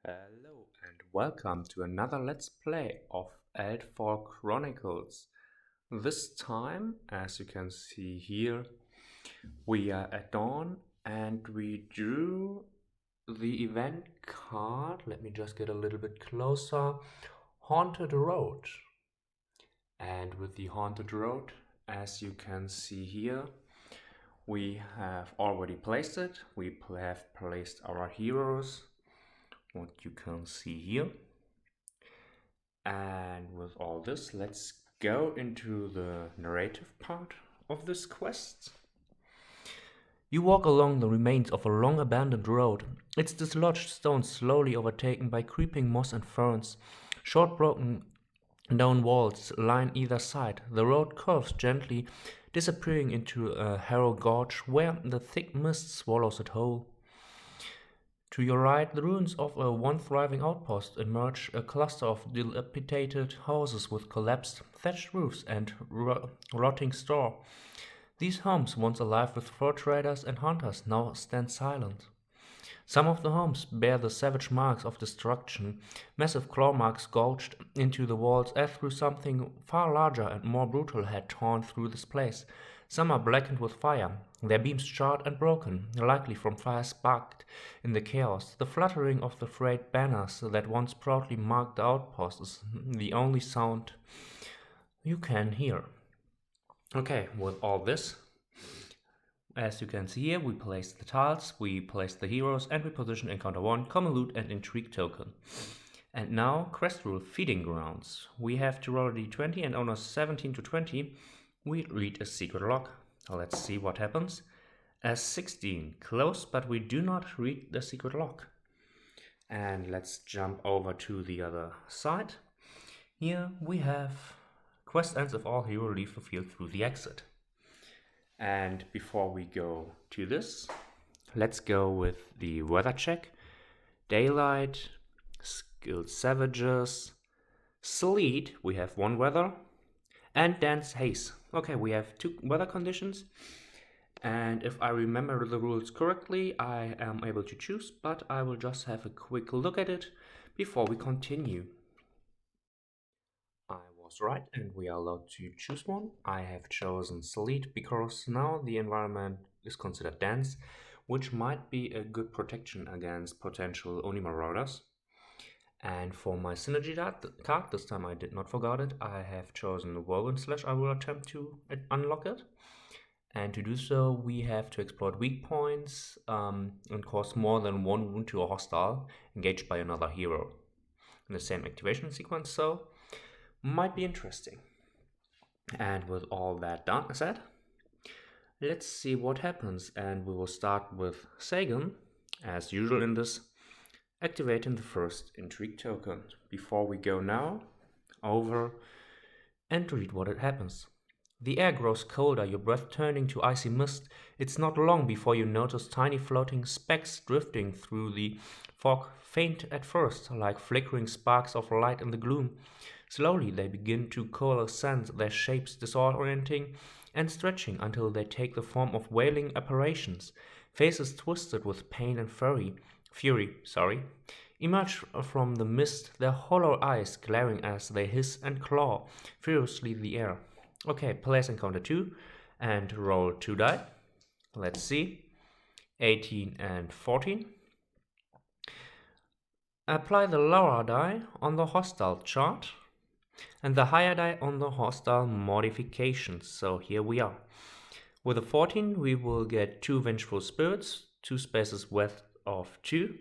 Hello and welcome to another Let's Play of Eldfall Chronicles. This time, as you can see here, we are at dawn and we drew the event card. Let me just get a little bit closer. Haunted Road. And with the Haunted Road, as you can see here, we have already placed it. We have placed our heroes, what you can see here. And with all this, let's go into the narrative part of this quest. You walk along the remains of a long abandoned road, its dislodged stones slowly overtaken by creeping moss and ferns. Short broken down walls line either side. The road curves gently, disappearing into a narrow gorge where the thick mist swallows it whole. To your right, the ruins of a once thriving outpost emerge, a cluster of dilapidated houses with collapsed thatched roofs and rotting straw. These homes, once alive with fur traders and hunters, now stand silent. Some of the homes bear the savage marks of destruction, massive claw marks gouged into the walls as though something far larger and more brutal had torn through this place. Some are blackened with fire, their beams charred and broken, likely from fire sparked in the chaos. The fluttering of the frayed banners that once proudly marked the outpost is the only sound you can hear. Okay, with all this, as you can see here, we place the tiles, we place the heroes, and we position Encounter 1, Common Loot, and Intrigue token. And now, quest rule Feeding Grounds. We have to roll a d20 and on a 17 to 20, we read a secret log. Let's see what happens. A 16, close, but we do not read the secret log. And let's jump over to the other side. Here we have quest ends if all heroes leave the field through the exit. And before we go to this, let's go with the weather check. Daylight, skilled savages, sleet, we have one weather, and dense haze. Okay, we have two weather conditions. And if I remember the rules correctly, I am able to choose, but I will just have a quick look at it before we continue. I was right, and we are allowed to choose one. I have chosen sleet because now the environment is considered dense, which might be a good protection against potential Oni marauders. And for my synergy card, this time I did not forget it, I have chosen the Whirlwind Slash. I will attempt to unlock it. And to do so, we have to exploit weak points and cause more than one wound to a hostile engaged by another hero in the same activation sequence, so might be interesting. And with all that said, let's see what happens. And we will start with Sagan, as usual in this, activating the first Intrigue token. Before we go now over and read what it happens. The air grows colder, your breath turning to icy mist. It's not long before you notice tiny floating specks drifting through the fog, faint at first, like flickering sparks of light in the gloom. Slowly they begin to coalesce, their shapes disorienting and stretching until they take the form of wailing apparitions. Faces twisted with pain and fury, emerge from the mist, their hollow eyes glaring as they hiss and claw furiously the air. Okay, place Encounter 2 and roll 2 die. Let's see. 18 and 14. Apply the lower die on the hostile chart and the higher die on the hostile modifications. So here we are. With a 14, we will get 2 Vengeful Spirits, 2 spaces west of 2.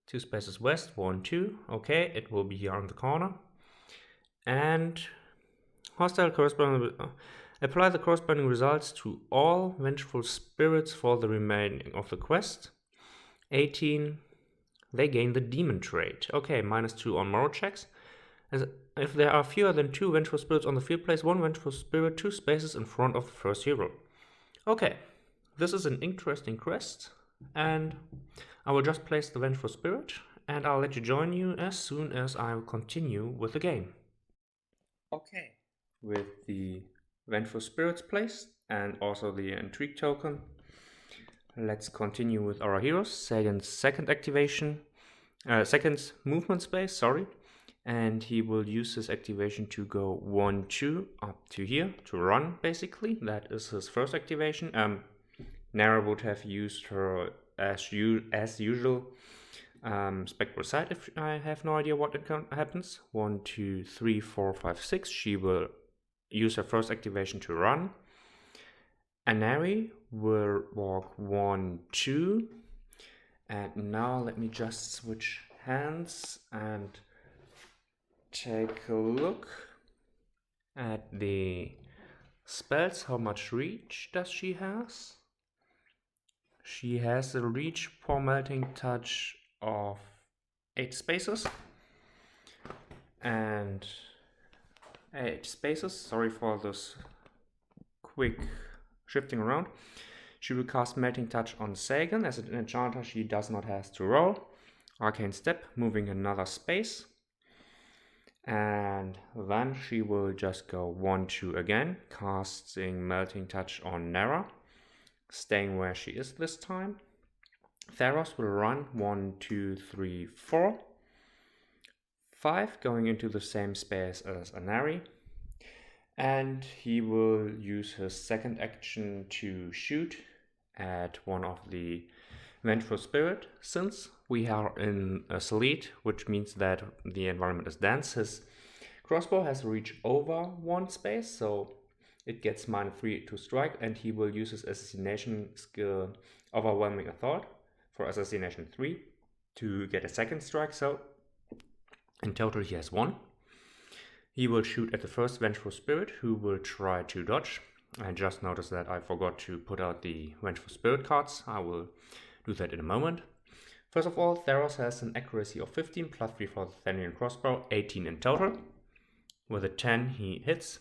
2 spaces west, 1, 2. Okay, it will be here on the corner. And hostile corresponding. Apply the corresponding results to all Vengeful Spirits for the remaining of the quest. 18. They gain the Demon trait. Okay, -2 on moral checks. As if there are fewer than 2 Vengeful Spirits on the field, place 1 Vengeful Spirit 2 spaces in front of the first hero. Okay, this is an interesting quest, and I will just place the Vengeful Spirit, and I'll let you join you as soon as I continue with the game. Okay, with the Vengeful Spirits placed, and also the Intrigue token, let's continue with our heroes. Sagan's second activation. second movement space, sorry. And he will use his activation to go 1, 2 up to here to run, basically. That is his first activation. Nara would have used her as usual spectral side if I have no idea what happens. 1, 2, 3, 4, 5, 6. She will use her first activation to run. Anari will walk 1, 2. And now let me just switch hands and take a look at the spells. How much reach does she has? She has a reach for Melting Touch of 8 spaces. And 8 spaces, sorry for this quick shifting around. She will cast Melting Touch on Sagan. As an enchanter, she does not have to roll. Arcane Step, moving another space. And then she will just go 1, 2 again, casting Melting Touch on Nara, staying where she is this time. Theros will run 1, 2, 3, 4. 5, going into the same space as Anari. And he will use his second action to shoot at one of the Vengeful Spirit. Since we are in a Sleet, which means that the environment is dense, his crossbow has reach over 1 space, so it gets -3 to strike, and he will use his assassination skill Overwhelming Assault for assassination 3 to get a second strike, so in total he has 1. He will shoot at the first Vengeful Spirit, who will try to dodge. I just noticed that I forgot to put out the Vengeful Spirit cards. I will do that in a moment. First of all, Theros has an accuracy of 15, +3 for the Thanian crossbow, 18 in total. With a 10, he hits.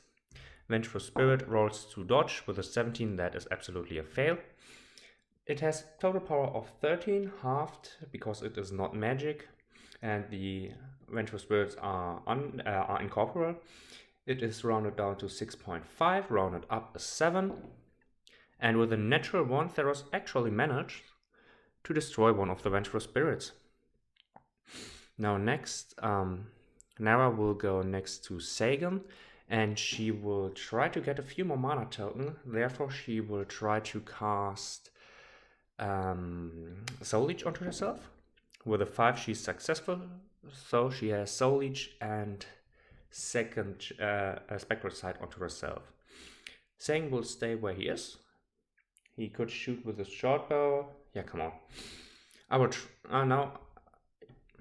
Vengeful Spirit rolls to dodge. With a 17, that is absolutely a fail. It has total power of 13, halved, because it is not magic, and the Vengeful Spirits are incorporeal. It is rounded down to 6.5, rounded up a 7. And with a natural 1, Theros actually managed to destroy one of the Vengeful Spirits. Now next, Nara will go next to Sagan, and she will try to get a few more mana token. Therefore, she will try to cast Soul Leech onto herself. With a 5, she's successful, so she has Soul Leech and second Spectral Sight onto herself. Sagan will stay where he is. He could shoot with his short bow. Yeah, come on. I will now.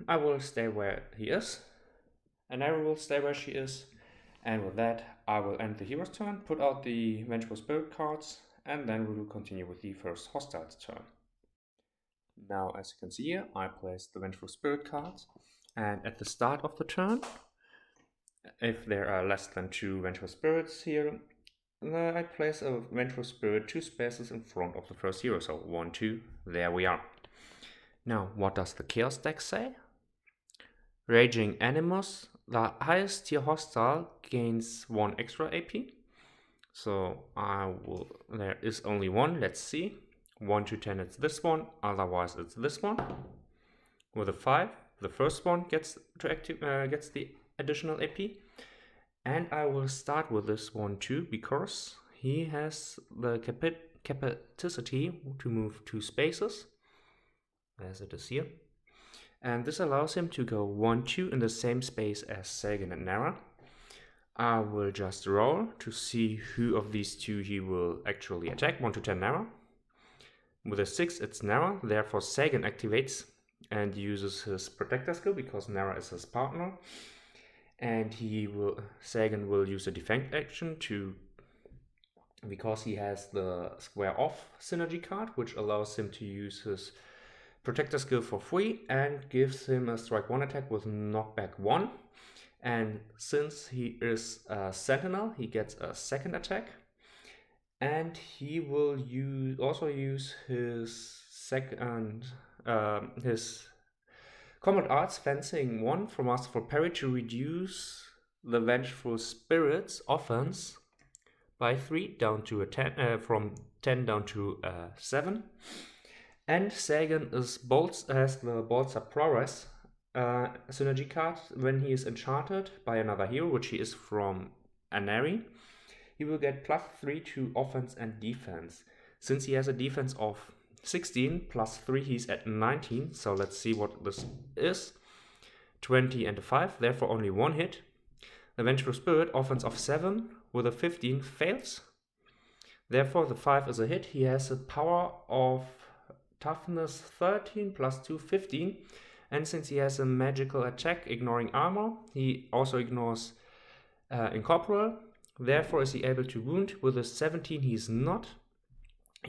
I will stay where he is, and Nara will stay where she is. And with that, I will end the hero's turn, put out the Vengeful Spirit cards, and then we will continue with the first hostile's turn. Now, as you can see here, I placed the Vengeful Spirit cards, and at the start of the turn, if there are less than 2 Vengeful Spirits here, I place a Vengeful Spirit 2 spaces in front of the first hero, so 1, 2, there we are. Now, what does the Chaos deck say? Raging Animus, the highest tier hostile gains 1 extra AP. So there is only one, let's see. 1 to 10 it's this one, otherwise it's this one. With a 5, the first one gets the additional AP. And I will start with this one too, because he has the capacity to move 2 spaces, as it is here. And this allows him to go 1, 2 in the same space as Sagan and Nara. I will just roll to see who of these 2 he will actually attack. 1 to 10 Nara. With a 6 it's Nara, therefore Sagan activates and uses his Protector skill because Nara is his partner. And Sagan will use a defend action because he has the Square Off synergy card, which allows him to use his Protector skill for free and gives him a strike 1 attack with knockback 1. And since he is a Sentinel, he gets a second attack. And he will also use his his Combat Arts Fencing 1 from Masterful Parry to reduce the Vengeful Spirit's offense by 3 down to a 10, from 10 down to 7. And Sagan has the Bolts of Prowess synergy card when he is enchanted by another hero, which he is from Anari. He will get +3 to offense and defense. Since he has a defense of 16 +3, he's at 19. So let's see what this is. 20 and a 5, therefore only one hit. The Vengeful Spirit, offense of 7 with a 15, fails. Therefore the 5 is a hit. He has a power of toughness 13 +2, 15. And since he has a magical attack ignoring armor, he also ignores incorporeal. Therefore is he able to wound. With a 17 he is not,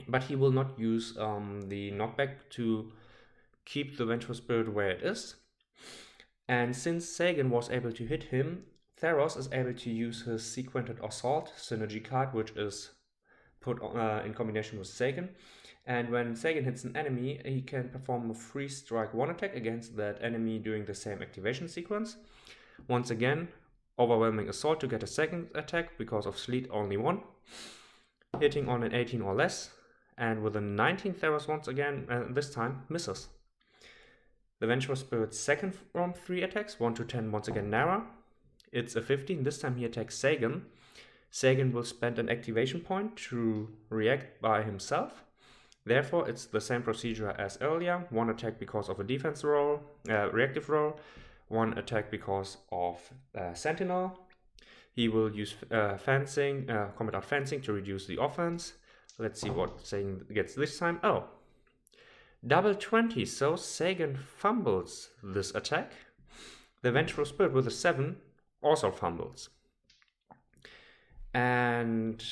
but he will not use the knockback to keep the Vengeful Spirit where it is. And since Sagan was able to hit him, Theros is able to use his Sequented Assault synergy card, which is put in combination with Sagan. And when Sagan hits an enemy, he can perform a free strike 1 attack against that enemy during the same activation sequence. Once again, Overwhelming Assault to get a second attack because of Sleet only 1. Hitting on an 18 or less. And with a 19, Theros once again, this time, misses. The Vengeful Spirit's second from 3 attacks, 1 to 10, once again Nara. It's a 15, this time he attacks Sagan. Sagan will spend an activation point to react by himself. Therefore, it's the same procedure as earlier. 1 attack because of a defense roll, reactive roll. 1 attack because of Sentinel. He will use Combat Art Fencing to reduce the offense. Let's see what Sagan gets this time. Oh, double 20, so Sagan fumbles this attack. The Vengeful Spirit with a 7 also fumbles. And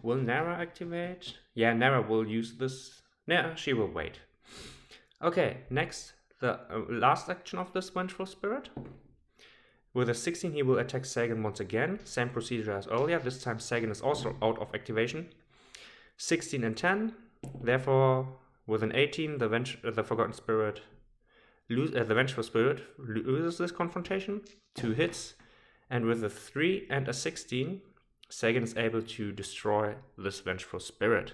will Nara activate? Yeah, Nara will use this. Yeah, she will wait. Okay, next, the last action of this Vengeful Spirit. With a 16, he will attack Sagan once again. Same procedure as earlier. This time Sagan is also out of activation. 16 and 10. Therefore, with an 18, the Forgotten Spirit, the Vengeful Spirit loses this confrontation. 2 hits. And with a 3 and a 16, Sagan is able to destroy this Vengeful Spirit.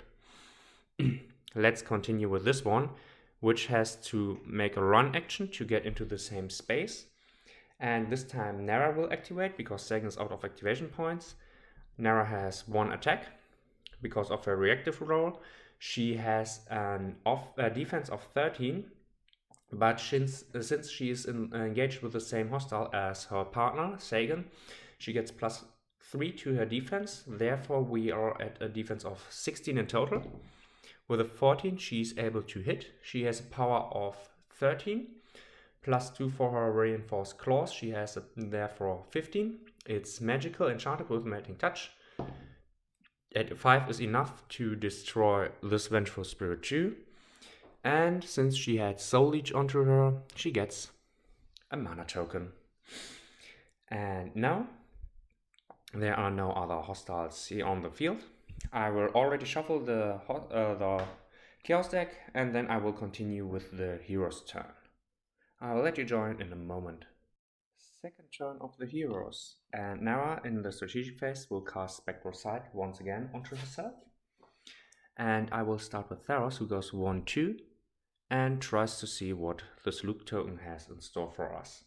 Let's continue with this one, which has to make a run action to get into the same space. And this time Nara will activate because Sagan is out of activation points. Nara has 1 attack because of her reactive roll. She has an defense of 13, but since she is engaged with the same hostile as her partner, Sagan, she gets +3 to her defense. Therefore, we are at a defense of 16 in total. With a 14, she's able to hit. She has a power of 13, +2 for her reinforced claws. She has therefore 15. It's magical, enchanted with melting touch. At 5 is enough to destroy this Vengeful Spirit too. And since she had Soul Leech onto her, she gets a mana token. And now, there are no other hostiles here on the field. I will already shuffle the Chaos deck, and then I will continue with the hero's turn. I'll let you join in a moment. Second turn of the heroes, and Nara in the strategic phase will cast Spectral Sight once again onto herself. And I will start with Theros, who goes 1-2 and tries to see what this Luke token has in store for us.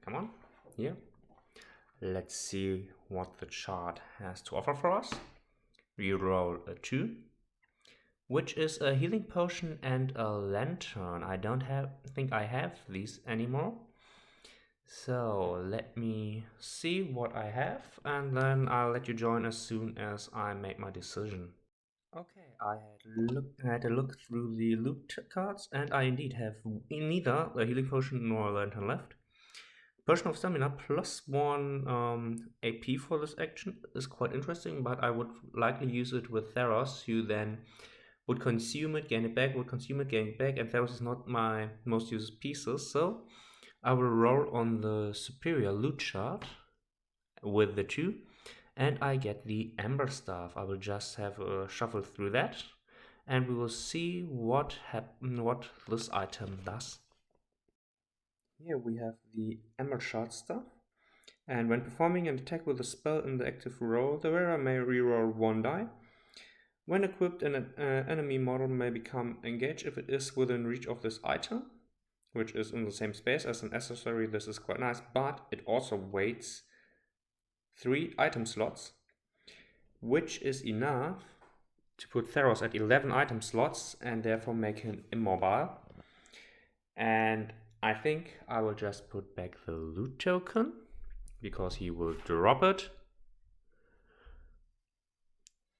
Come on, here. Let's see what the chart has to offer for us. Reroll a 2, which is a healing potion and a lantern. I don't think I have these anymore. So let me see what I have, and then I'll let you join as soon as I make my decision. Okay, I had a look through the loot cards, and I indeed have neither a healing potion nor a lantern left. Potion of Stamina +1 AP for this action is quite interesting, but I would likely use it with Theros, who then would consume it, gain it back, would consume it, gain it back, and Theros is not my most used pieces, so I will roll on the superior loot chart with the 2, and I get the Ember Staff. I will just have a shuffle through that, and we will see what this item does. Here we have the Ember Shard Staff, and when performing an attack with a spell in the active roll, the wearer may reroll 1 die. When equipped, an enemy model may become engaged if it is within reach of this item, which is in the same space as an accessory. This is quite nice, but it also waits 3 item slots, which is enough to put Theros at 11 item slots and therefore make him immobile. And I think I will just put back the loot token, because he will drop it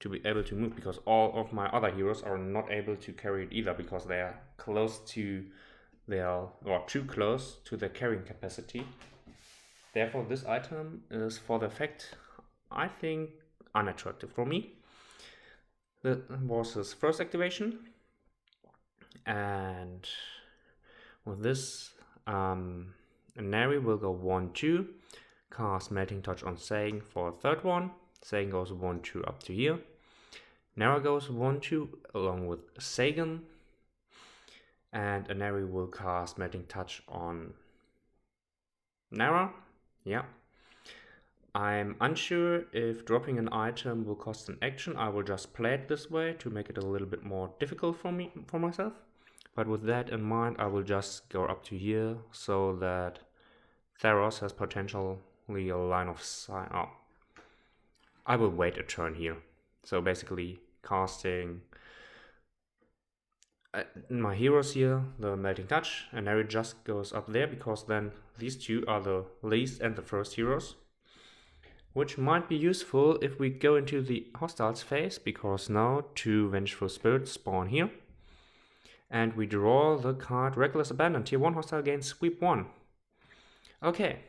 to be able to move, because all of my other heroes are not able to carry it either, because they are too close to their carrying capacity. Therefore, this item is, for the effect, I think, unattractive for me. That was his first activation, and with this, Neri will go 1-2, cast Melting Touch on Sagan for a third one. Sagan goes 1-2 up to here. Nara goes 1-2 along with Sagan, and Neri will cast Melting Touch on Nara. Yeah. I'm unsure if dropping an item will cost an action. I will just play it this way to make it a little bit more difficult for myself. But with that in mind, I will just go up to here so that Theros has potentially a line of sight. Oh, I will wait a turn here. So basically casting my heroes here, the Melting Touch, and Neri just goes up there, because then these two are the least and the first heroes, which might be useful if we go into the hostiles phase, because now 2 Vengeful Spirits spawn here, and we draw the card Reckless Abandon. Tier 1 hostile gains sweep 1. Okay,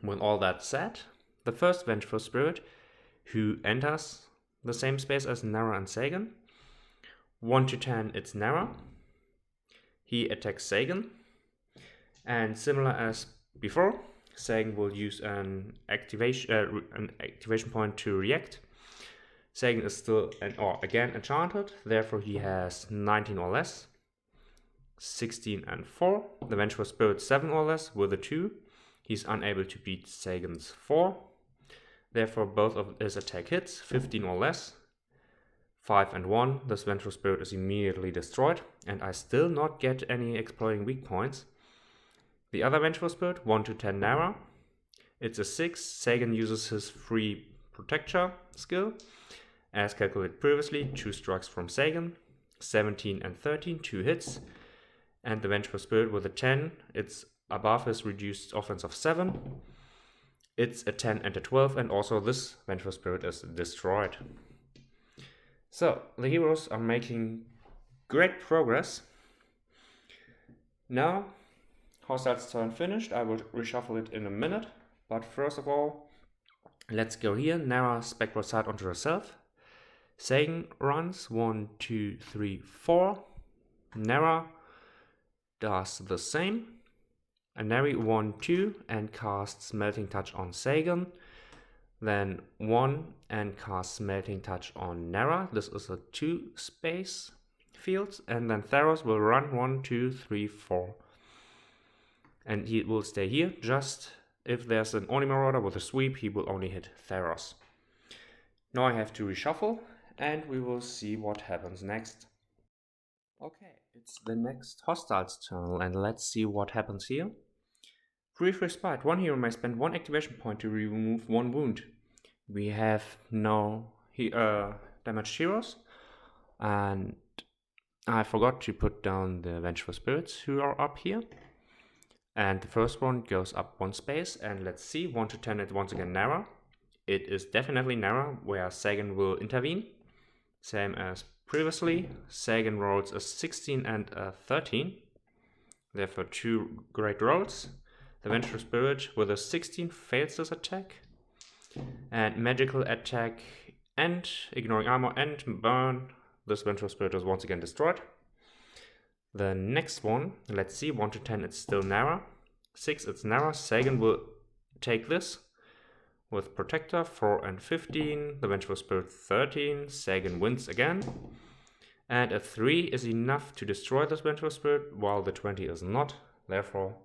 with all that said, the first Vengeful Spirit, who enters the same space as Nara and Sagan, 1-10, it's Nara. He attacks Sagan, and similar as before, Sagan will use an activation point to react. Sagan is still again enchanted, therefore he has 19 or less, 16 and 4. The Vengeful Spirit 7 or less with a 2. He's unable to beat Sagan's 4. Therefore both of his attack hits, 15 or less, 5 and 1. This Vengeful Spirit is immediately destroyed, and I still not get any exploiting weak points. The other Vengeful Spirit, 1-10 Nara. It's a 6. Sagan uses his free Protector skill. As calculated previously, 2 strikes from Sagan, 17 and 13, 2 hits. And the Vengeful Spirit with a 10, it's above his reduced offense of 7. It's a 10 and a 12, and also this Vengeful Spirit is destroyed. So, the heroes are making great progress. Now, hostiles turn finished. I will reshuffle it in a minute. But first of all, let's go here. Nara Spectral Sight onto herself. Sagan runs 1, 2, 3, 4. Nara does the same. And Neri 1-2 and casts Melting Touch on Sagan. Then 1 and casts Melting Touch on Nara. This is a 2 space field. And then Theros will run 1, 2, 3, 4. And he will stay here. Just if there's an Oni Marauder with a sweep, he will only hit Theros. Now I have to reshuffle, and we will see what happens next. Okay, it's the next hostiles turn, and let's see what happens here. Brief Respite. One hero may spend 1 activation point to remove 1 wound. We have no damaged heroes, and I forgot to put down the Vengeful Spirits who are up here. And the first one goes up 1 space, and let's see, 1-10 it's once again Nara. It is definitely Nara, where Sagan will intervene. Same as previously. Sagan rolls a 16 and a 13. Therefore 2 great rolls. The Vengeful Spirit with a 16 fails this attack. And magical attack and ignoring armor and burn. This Vengeful Spirit is once again destroyed. The next one, let's see, 1-10 it's still Nara. 6 it's Nara. Sagan will take this with Protector, 4 and 15. The Vengeful Spirit 13. Sagan wins again. And a 3 is enough to destroy this Vengeful Spirit, while the 20 is not. Therefore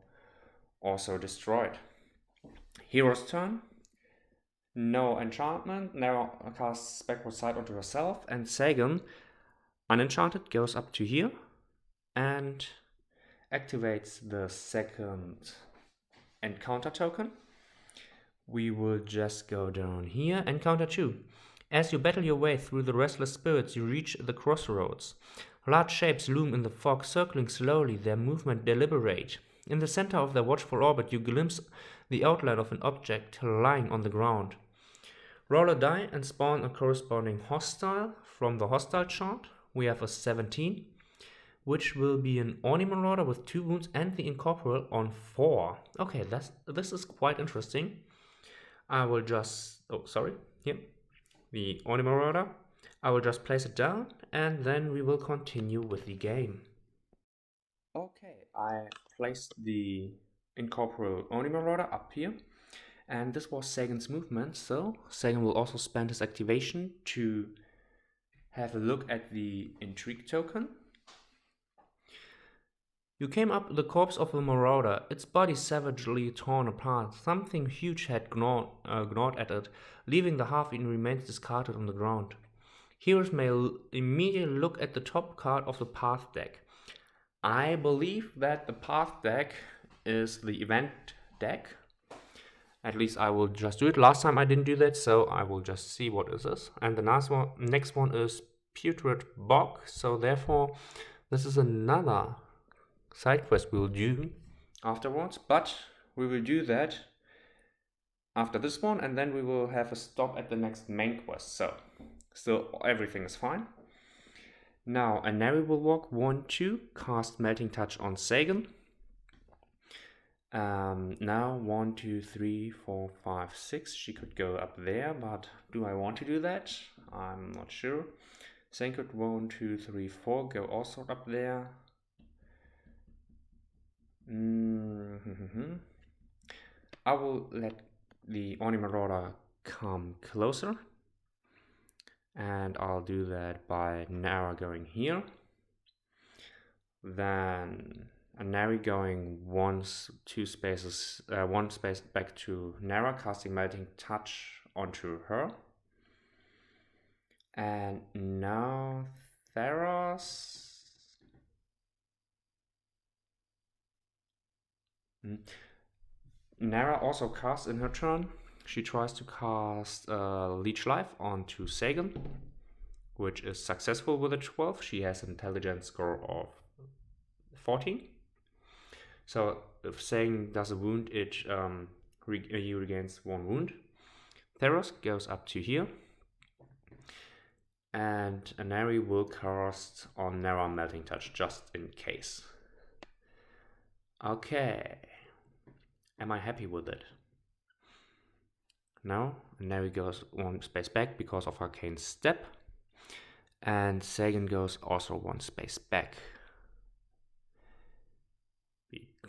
also destroyed. Hero's turn. No enchantment. Nara casts backward sight onto herself, and Sagan, unenchanted, goes up to here and activates the second encounter token. We will just go down here. Encounter 2. As you battle your way through the restless spirits, you reach the crossroads. Large shapes loom in the fog, circling slowly, their movement deliberate. In the center of their watchful orbit, you glimpse the outline of an object lying on the ground. Roll a die and spawn a corresponding hostile from the hostile chart. We have a 17, which will be an Orni Marauder with 2 wounds and the Incorporeal on 4. Okay, this is quite interesting. I will just, here, the Orni Marauder. I will just place it down and then we will continue with the game. Okay, I placed the Incorporeal Orni Marauder up here, and this was Sagan's movement, so Sagan will also spend his activation to have a look at the Intrigue token. You came up the corpse of the Marauder, its body savagely torn apart. Something huge had gnawed at it, leaving the half-eaten remains discarded on the ground. Heroes may immediately look at the top card of the Path deck. I believe that the Path deck is the event deck. At least I will just do it. Last time I didn't do that, so I will just see what is this. And the next one is Putrid Bog, so therefore this is another side quest we will do afterwards, but we will do that after this one, and then we will have a stop at the next main quest. So everything is fine. Now Anari will walk 1, 2, cast Melting Touch on Sagan. Now 1, 2, 3, 4, 5, 6. She could go up there, but do I want to do that? I'm not sure. Sagan could 1, 2, 3, 4 go also up there. I will let the Orni Marauder come closer, and I'll do that by Nara going here, then Nari going one space back to Nara, casting Melting Touch onto her, and now Theros. Nara also casts in her turn. She tries to cast Leech Life onto Sagan, which is successful with a 12. She has an intelligence score of 14. So if Sagan does a wound, he regains 1 wound. Theros goes up to here, and Anari will cast on Nara Melting Touch just in case. Okay. Am I happy with it? No, Neri goes 1 space back because of Arcane Step, and Sagan goes also 1 space back.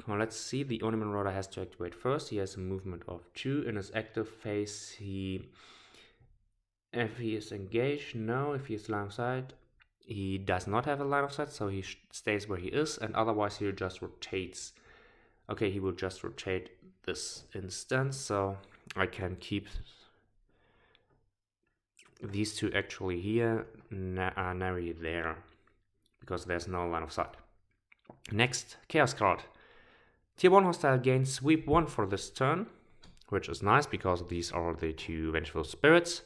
Now let's see, the Orni Marauder has to activate first. He has a movement of 2. In his active phase, if he is engaged, no. If he is line of sight, he does not have a line of sight, so he stays where he is, and otherwise he just rotates. Okay, he will just rotate this instance, so I can keep these 2 actually here, Nari there, because there's no line of sight. Next, Chaos card. Tier 1 hostile gains sweep 1 for this turn, which is nice because these are the 2 Vengeful Spirits,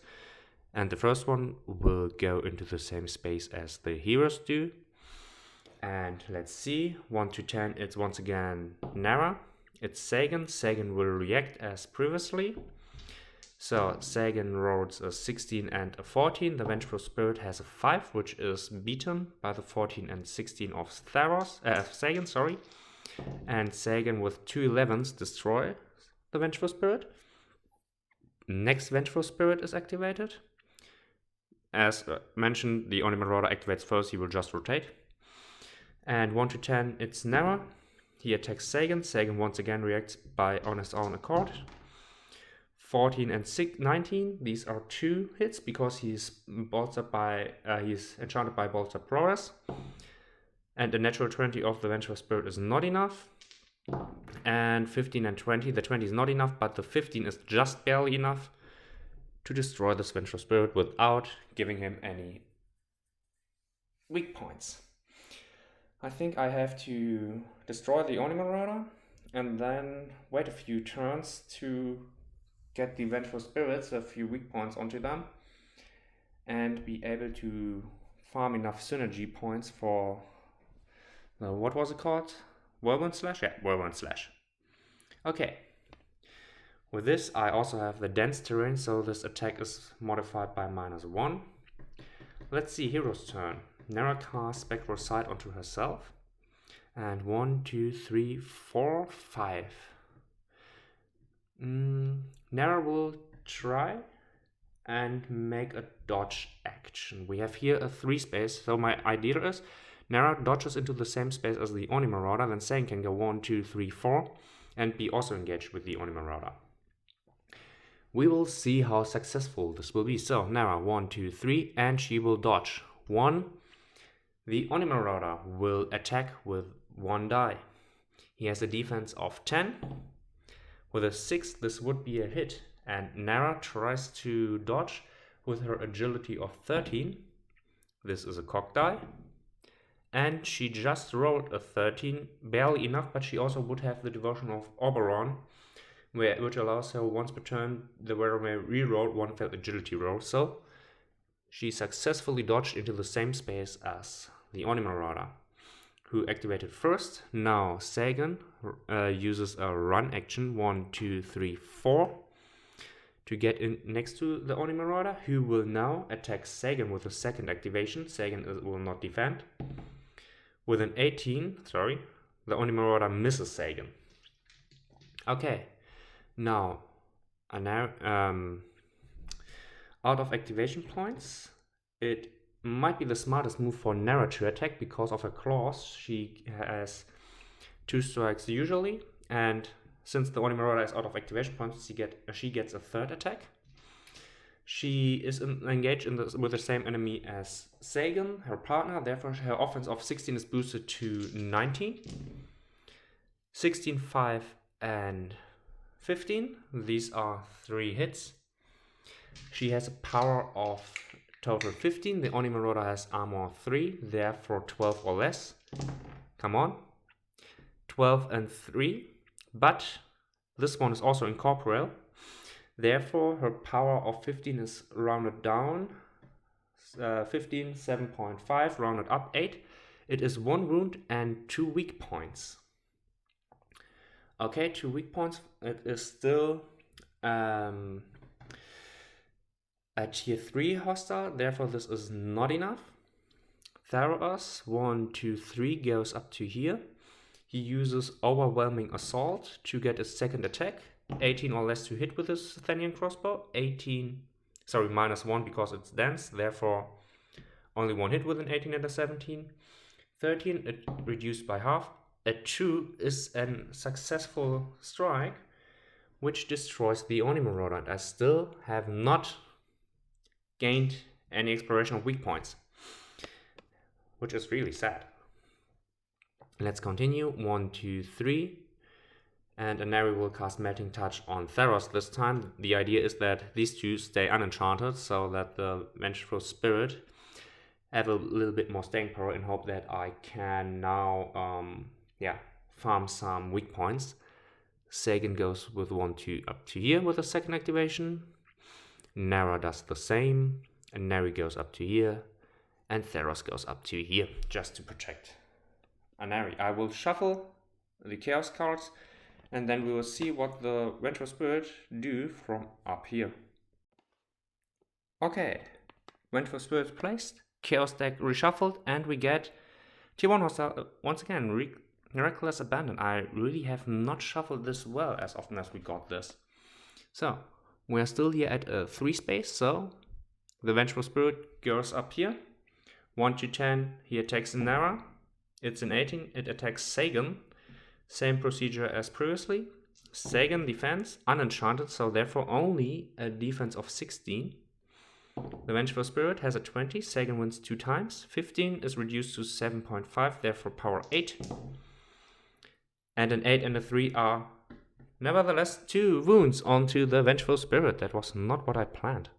and the first one will go into the same space as the heroes do. And let's see, 1 to 10, it's once again Nara. It's Sagan. Sagan will react as previously. So Sagan rolls a 16 and a 14. The Vengeful Spirit has a 5, which is beaten by the 14 and 16 of Sagan, sorry. And Sagan with 2 11s destroy the Vengeful Spirit. Next Vengeful Spirit is activated. As mentioned, the Orni Marauder activates first, he will just rotate. And 1 to 10, it's Nara. He attacks Sagan. Sagan once again reacts on his own accord. 14 and 19, these are 2 hits because he's enchanted by Bolster Prowess. And the natural 20 of the Vengeful Spirit is not enough. And 15 and 20, the 20 is not enough, but the 15 is just barely enough. to destroy this Vengeful Spirit without giving him any weak points. I think I have to destroy the Oni Marauder and then wait a few turns to get the Vengeful Spirits, a few weak points onto them, and be able to farm enough synergy points for the, what was it called? Whirlwind Slash? Yeah, Whirlwind Slash. Okay. With this I also have the dense terrain, so this attack is modified by -1. Let's see Hero's turn. Nara casts Spectral Sight onto herself. And 1, 2, 3, 4, 5. Nara will try and make a dodge action. We have here a 3 space, so my idea is Nara dodges into the same space as the Oni Marauder, then Sagan can go 1, 2, 3, 4 and be also engaged with the Oni Marauder. We will see how successful this will be. So Nara 1, 2, 3 and she will dodge. 1. The Oni Marauder will attack with 1 die. He has a defense of 10. With a 6 this would be a hit, and Nara tries to dodge with her agility of 13. This is a cock die. And she just rolled a 13, barely enough, but she also would have the Devotion of Oberon, which allows her once per turn the wearer may reroll one failed agility roll. So she successfully dodged into the same space as the Oni Marauder, who activated first. Now Sagan uses a run action 1, 2, 3, 4 to get in next to the Oni Marauder, who will now attack Sagan with a second activation. Sagan will not defend. With an 18, the Oni Marauder misses Sagan. Okay, now out of activation points, it might be the smartest move for Nara to attack because of her claws. She has 2 strikes usually, and since the Oni Marauder is out of activation points, she gets a 3rd attack. She is engaged with the same enemy as Sagan, her partner, therefore her offense of 16 is boosted to 19. 16, 5 and 15, these are 3 hits. She has a power of total 15, the Oni Marauder has armor 3, therefore 12 or less. Come on. 12 and 3, but this one is also incorporeal. Therefore, her power of 15 is rounded down. 15, 7.5, rounded up 8. It is 1 wound and 2 weak points. Okay, 2 weak points. It is still a tier 3 hostile, therefore this is not enough. Theros 1, 2, 3 goes up to here. He uses Overwhelming Assault to get a second attack. 18 or less to hit with his Thenian crossbow. -1 because it's dense, therefore only 1 hit with an 18 and a 17. 13, it reduced by half. A 2 is a successful strike, which destroys the Oni Marauder, and I still have not gained any exploration of weak points, which is really sad. Let's continue. 1, 2, 3. And Anari will cast Melting Touch on Theros this time. The idea is that these two stay unenchanted so that the Vengeful Spirit have a little bit more staying power, in hope that I can now farm some weak points. Sagan goes with 1, 2 up to here with a second activation. Nara does the same. And Nari goes up to here. And Theros goes up to here, just to protect Anari. I will shuffle the Chaos cards, and then we will see what the Vengeful Spirit do from up here. Okay, Vengeful Spirit placed, Chaos deck reshuffled, and we get Tier 1 hostile once again, Reckless Abandon. I really have not shuffled this well as often as we got this. So, we are still here at a 3 space, so the Vengeful Spirit goes up here. 1 to 10, he attacks Nara. It's an 18, it attacks Sagan. Same procedure as previously. Sagan defends, unenchanted, so therefore only a defense of 16. The Vengeful Spirit has a 20, Sagan wins 2 times. 15 is reduced to 7.5, therefore power 8. And an 8 and a 3 are Nevertheless, 2 wounds onto the Vengeful Spirit. That was not what I planned.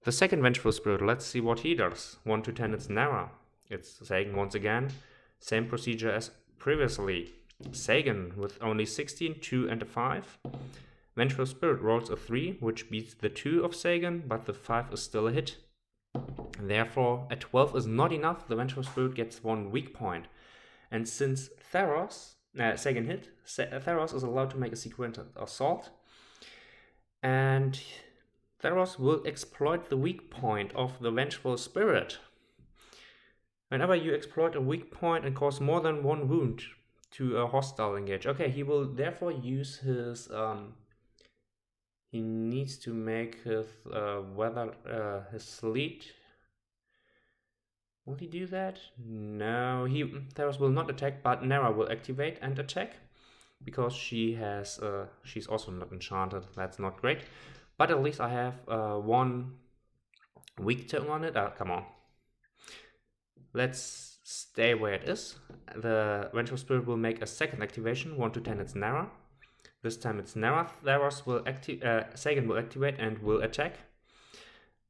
The second Vengeful Spirit, let's see what he does. 1 to 10, it's Nara. It's Sagan once again. Same procedure as previously. Sagan with only 16, 2 and a 5. Vengeful Spirit rolls a 3, which beats the 2 of Sagan, but the 5 is still a hit. Therefore, a 12 is not enough. The Vengeful Spirit gets 1 weak point. And since Sagan hit, Theros is allowed to make a sequential assault. And Theros will exploit the weak point of the Vengeful Spirit. Whenever you exploit a weak point and cause more than 1 wound to a hostile engage. Okay, he will therefore use his... he needs to make his his sleet. Will he do that? No, Theros will not attack, but Nara will activate and attack. Because she has... she's also not enchanted, that's not great. But at least I have 1 weak turn on it. Come on. Let's stay where it is. The Vengeful Spirit will make a second activation. 1 to 10, it's Nara. This time it's Nara. Theros will Sagan will activate and will attack.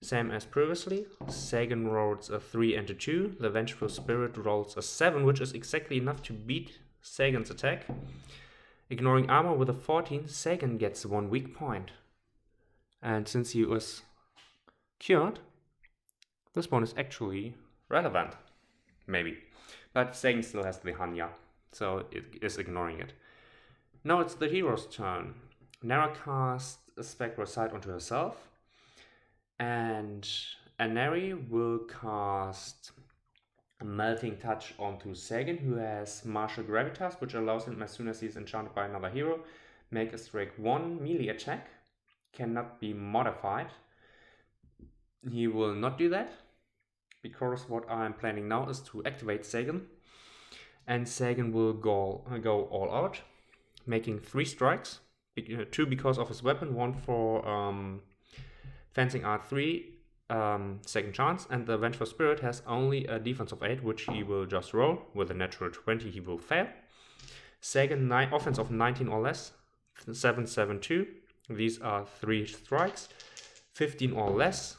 Same as previously. Sagan rolls a 3 and a 2. The Vengeful Spirit rolls a 7, which is exactly enough to beat Sagan's attack. Ignoring armor with a 14, Sagan gets 1 weak point. And since he was cured, this one is actually relevant. Maybe. But Sagan still has the Hanya, so it is ignoring it. Now it's the hero's turn. Nara casts a Spectral Sight onto herself. And Anari will cast a Melting Touch onto Sagan, who has Martial Gravitas, which allows him, as soon as he is enchanted by another hero, make a strike 1 melee attack. Cannot be modified. He will not do that, because what I'm planning now is to activate Sagan. And Sagan will go all out, making 3 strikes. 2 because of his weapon, 1 for Fencing Art 3, second chance, and the Vengeful Spirit has only a defense of 8, which he will just roll. With a natural 20, he will fail. Sagan, offense of 19 or less, 7, 7, 2. These are 3 strikes. 15 or less,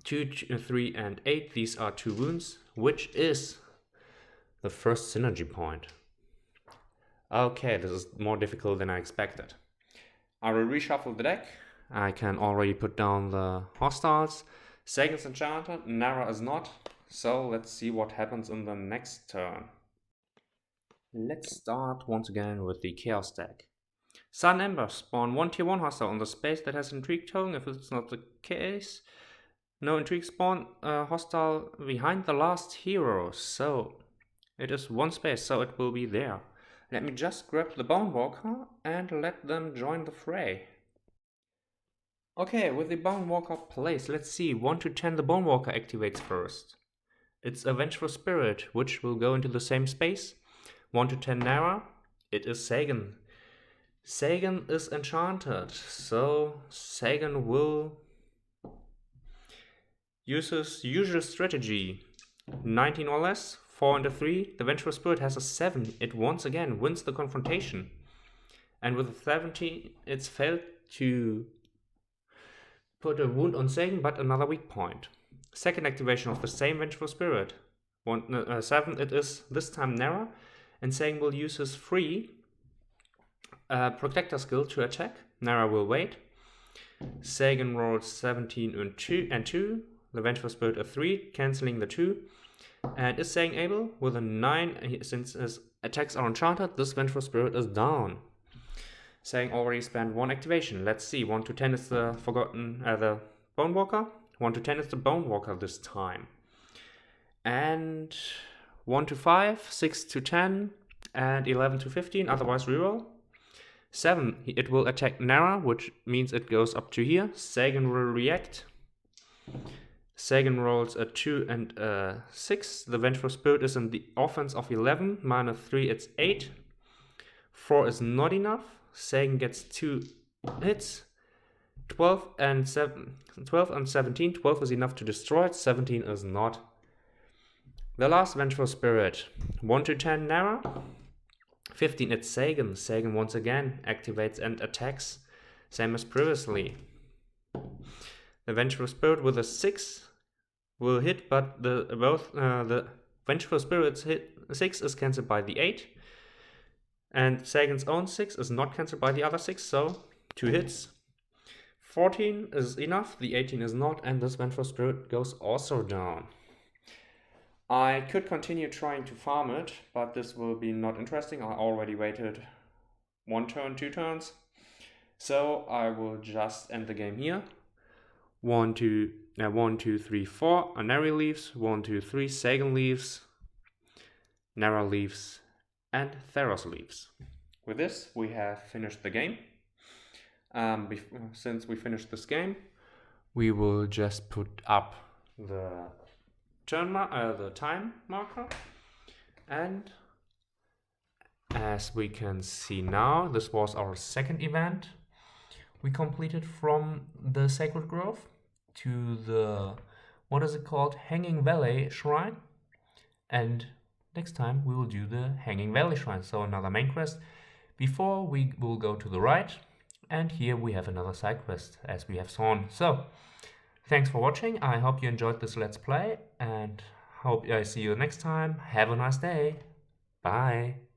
2, 3, and 8. These are 2 wounds, which is the first synergy point. Okay, this is more difficult than I expected. I will reshuffle the deck. I can already put down the hostiles. Sagan's enchanted, Nara is not. So let's see what happens in the next turn. Let's start once again with the Chaos deck. Sun Ember, spawn 1 tier 1 hostile on the space that has Intrigue token. If it's not the case, no Intrigue, spawn hostile behind the last hero. So it is 1 space, so it will be there. Let me just grab the Bone Walker and let them join the fray. Okay, with the Bone Walker placed, let's see. 1 to 10, the Bone Walker activates first. It's a Vengeful Spirit, which will go into the same space. 1 to 10, Nara. It is Sagan. Sagan is enchanted, so Sagan will use his usual strategy. 19 or less, 4 and a 3. The Vengeful Spirit has a 7. It once again wins the confrontation. And with a 17, it's failed to put a wound on Sagan, but another weak point. Second activation of the same Vengeful Spirit. 7, it is this time Nara. And Sagan will use his free Protector skill to attack. Nara will wait. Sagan rolls 17 and 2. The Vengeful Spirit a 3, cancelling the 2. And is Sagan able? With a 9, since his attacks are enchanted, this Vengeful Spirit is down. Sagan already spent 1 activation. Let's see. 1 to 10 is the the Bone Walker. 1 to 10 is the Bone Walker this time. And 1 to 5, 6 to 10, and 11 to 15, otherwise reroll. 7, it will attack Nara, which means it goes up to here. Sagan will react. Sagan rolls a 2 and a 6. The Vengeful Spirit is in the offense of 11. Minus 3, it's 8. 4 is not enough. Sagan gets 2 hits. 12 and 17. 12 is enough to destroy it. 17 is not. The last Vengeful Spirit. 1 to 10 Nara. 15, it's Sagan. Sagan once again activates and attacks, same as previously. The Vengeful Spirit with a 6 will hit, but the Vengeful Spirit's hit 6 is cancelled by the 8. And Sagan's own 6 is not cancelled by the other 6, so 2 hits. 14 is enough, the 18 is not, and this Vengeful Spirit goes also down. I could continue trying to farm it, but this will be not interesting. I already waited 1 turn, 2 turns. So I will just end the game here. 1, 2, 3, 4 Aneri leaves, 1, 2, 3 Sagan leaves, Nara leaves, and Theros leaves. With this, we have finished the game. Since we finished this game, we will just put up the time marker, and as we can see now, this was our second event we completed from the Sacred Grove to the, what is it called, Hanging Valley Shrine, and next time we will do the Hanging Valley Shrine, so another main quest. Before we will go to the right, and here we have another side quest as we have sawn. So thanks for watching. I hope you enjoyed this Let's Play, and hope I see you next time. Have a nice day. Bye.